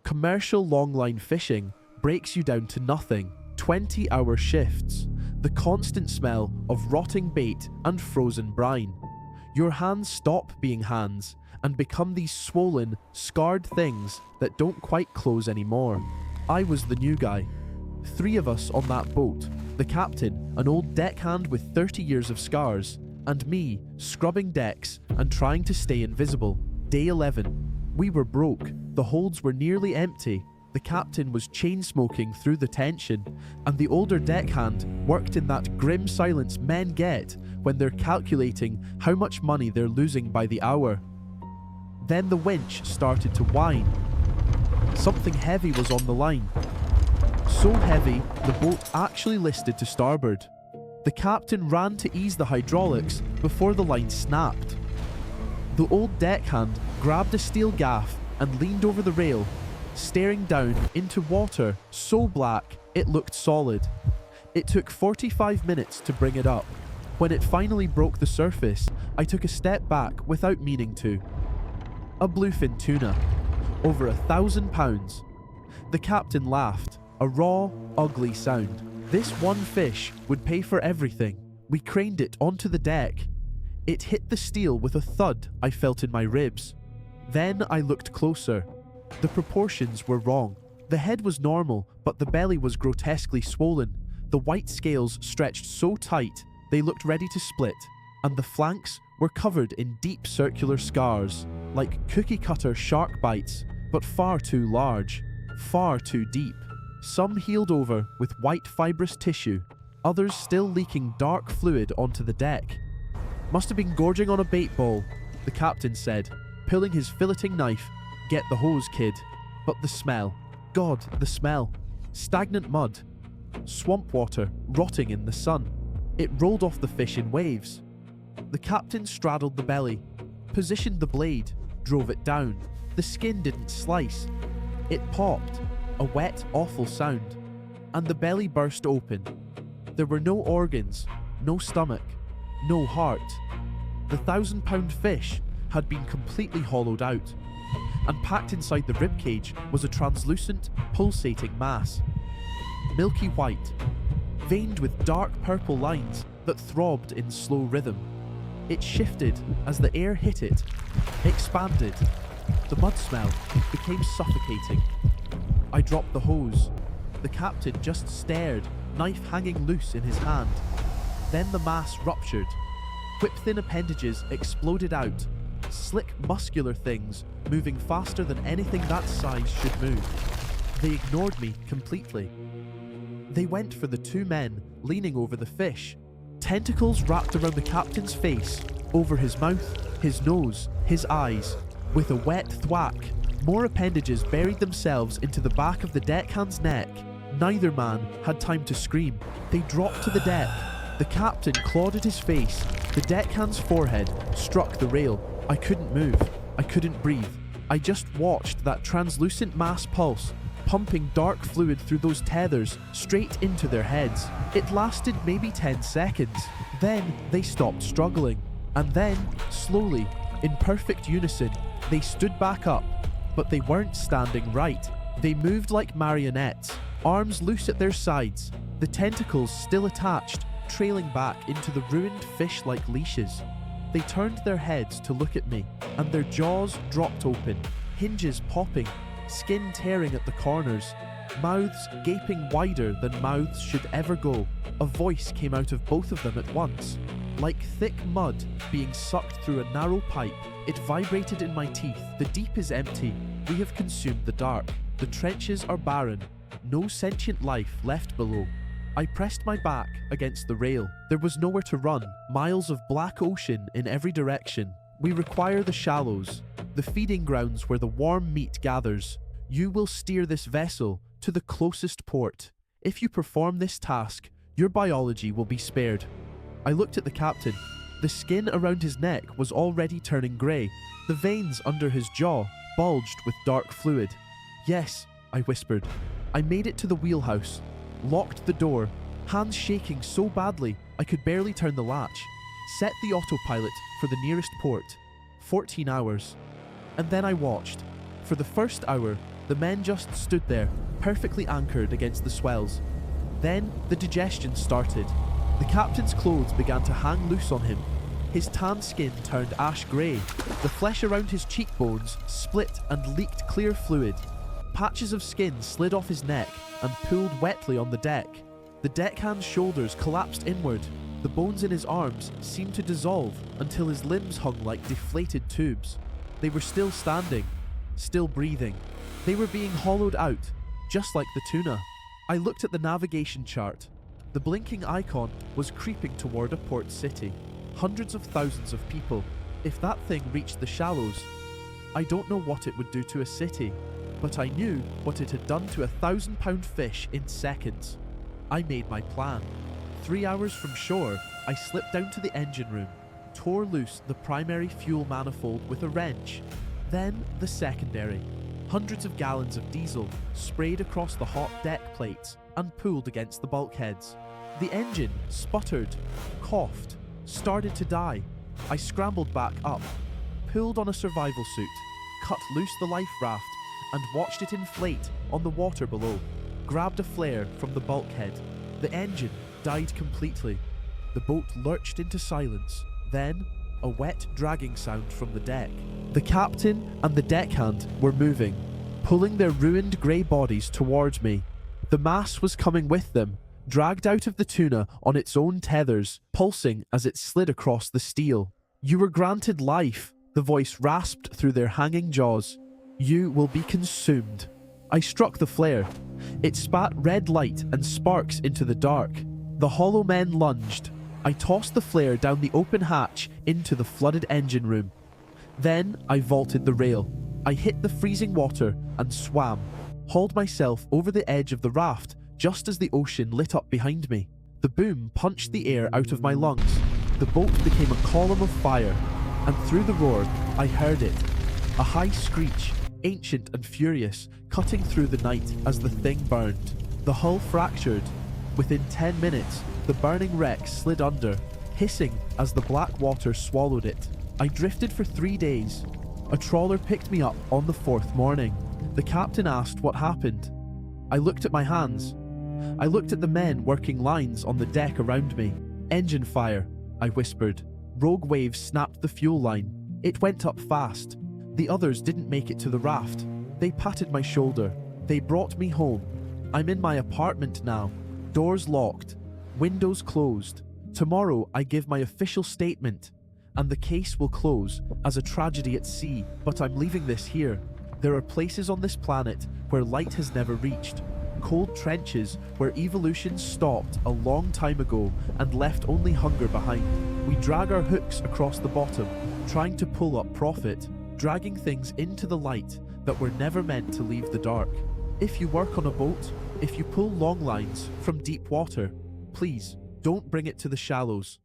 Commercial longline fishing breaks you down to nothing. 20-hour shifts, the constant smell of rotting bait and frozen brine. Your hands stop being hands and become these swollen, scarred things that don't quite close anymore. I was the new guy. 3 of us on that boat, the captain, an old deckhand with 30 years of scars, and me, scrubbing decks and trying to stay invisible. Day 11. We were broke, the holds were nearly empty, the captain was chain-smoking through the tension, and the older deckhand worked in that grim silence men get when they're calculating how much money they're losing by the hour. Then the winch started to whine. Something heavy was on the line. So heavy, the boat actually listed to starboard. The captain ran to ease the hydraulics before the line snapped. The old deckhand grabbed a steel gaff and leaned over the rail, staring down into water so black it looked solid. It took 45 minutes to bring it up. When it finally broke the surface, I took a step back without meaning to. A bluefin tuna. Over 1,000 pounds. The captain laughed, a raw, ugly sound. This one fish would pay for everything. We craned it onto the deck. It hit the steel with a thud I felt in my ribs. Then I looked closer. The proportions were wrong. The head was normal, but the belly was grotesquely swollen. The white scales stretched so tight they looked ready to split, and the flanks were covered in deep circular scars, like cookie-cutter shark bites, but far too large, far too deep. Some healed over with white fibrous tissue, others still leaking dark fluid onto the deck. "Must have been gorging on a bait ball," the captain said, pulling his filleting knife. "Get the hose, kid." But the smell. God, the smell. Stagnant mud. Swamp water rotting in the sun. It rolled off the fish in waves. The captain straddled the belly, positioned the blade, drove it down. The skin didn't slice. It popped, a wet, awful sound, and the belly burst open. There were no organs, no stomach, no heart. The 1,000-pound fish had been completely hollowed out, and packed inside the ribcage was a translucent, pulsating mass. Milky white, veined with dark purple lines that throbbed in slow rhythm. It shifted as the air hit it, expanded. The mud smell became suffocating. I dropped the hose. The captain just stared, knife hanging loose in his hand. Then the mass ruptured. Whip-thin appendages exploded out, slick muscular things moving faster than anything that size should move. They ignored me completely. They went for the 2 men leaning over the fish. Tentacles wrapped around the captain's face, over his mouth, his nose, his eyes. With a wet thwack, more appendages buried themselves into the back of the deckhand's neck. Neither man had time to scream. They dropped to the deck. The captain clawed at his face. The deckhand's forehead struck the rail. I couldn't move. I couldn't breathe. I just watched that translucent mass pulse, pumping dark fluid through those tethers straight into their heads. It lasted maybe 10 seconds. Then they stopped struggling. And then, slowly, in perfect unison, they stood back up. But they weren't standing right. They moved like marionettes, arms loose at their sides, the tentacles still attached, trailing back into the ruined fish-like leashes. They turned their heads to look at me, and their jaws dropped open, hinges popping, skin tearing at the corners, mouths gaping wider than mouths should ever go. A voice came out of both of them at once. Like thick mud being sucked through a narrow pipe, it vibrated in my teeth. The deep is empty. We have consumed the dark. The trenches are barren. No sentient life left below. I pressed my back against the rail. There was nowhere to run. Miles of black ocean in every direction. We require the shallows, the feeding grounds where the warm meat gathers. You will steer this vessel to the closest port. If you perform this task, your biology will be spared. I looked at the captain. The skin around his neck was already turning grey. The veins under his jaw bulged with dark fluid. "Yes," I whispered. I made it to the wheelhouse, locked the door, hands shaking so badly I could barely turn the latch, set the autopilot for the nearest port. 14 hours. And then I watched. For the first hour, The men just stood there, perfectly anchored against the swells. Then the digestion started. The captain's clothes began to hang loose on him. His tan skin turned ash grey. The flesh around his cheekbones split and leaked clear fluid. Patches of skin slid off his neck and pulled wetly on the deck. The deckhand's shoulders collapsed inward. The bones in his arms seemed to dissolve until his limbs hung like deflated tubes. They were still standing, still breathing. They were being hollowed out, just like the tuna. I looked at the navigation chart. The blinking icon was creeping toward a port city. Hundreds of thousands of people. If that thing reached the shallows, I don't know what it would do to a city, but I knew what it had done to 1,000-pound fish in seconds. I made my plan. 3 hours from shore, I slipped down to the engine room, tore loose the primary fuel manifold with a wrench, then the secondary. Hundreds of gallons of diesel sprayed across the hot deck plates and pulled against the bulkheads. The engine sputtered, coughed, started to die. I scrambled back up, pulled on a survival suit, cut loose the life raft, and watched it inflate on the water below. Grabbed a flare from the bulkhead. The engine died completely. The boat lurched into silence. Then, a wet dragging sound from the deck. The captain and the deckhand were moving, pulling their ruined grey bodies towards me. The mass was coming with them, dragged out of the tuna on its own tethers, pulsing as it slid across the steel. "You were granted life," the voice rasped through their hanging jaws. "You will be consumed." I struck the flare. It spat red light and sparks into the dark. The hollow men lunged. I tossed the flare down the open hatch into the flooded engine room. Then I vaulted the rail. I hit the freezing water and swam, hauled myself over the edge of the raft just as the ocean lit up behind me. The boom punched the air out of my lungs. The boat became a column of fire, and through the roar I heard it. A high screech, ancient and furious, cutting through the night as the thing burned. The hull fractured. Within 10 minutes, the burning wreck slid under, hissing as the black water swallowed it. I drifted for 3 days. A trawler picked me up on the 4th morning. The captain asked what happened. I looked at my hands. I looked at the men working lines on the deck around me. "Engine fire," I whispered. Rogue waves snapped the fuel line. It went up fast. The others didn't make it to the raft. They patted my shoulder. They brought me home. I'm in my apartment now. Doors locked. Windows closed. Tomorrow I give my official statement, and the case will close as a tragedy at sea, but I'm leaving this here. There are places on this planet where light has never reached. Cold trenches where evolution stopped a long time ago and left only hunger behind. We drag our hooks across the bottom, trying to pull up profit, dragging things into the light that were never meant to leave the dark. If you work on a boat, if you pull long lines from deep water, please don't bring it to the shallows.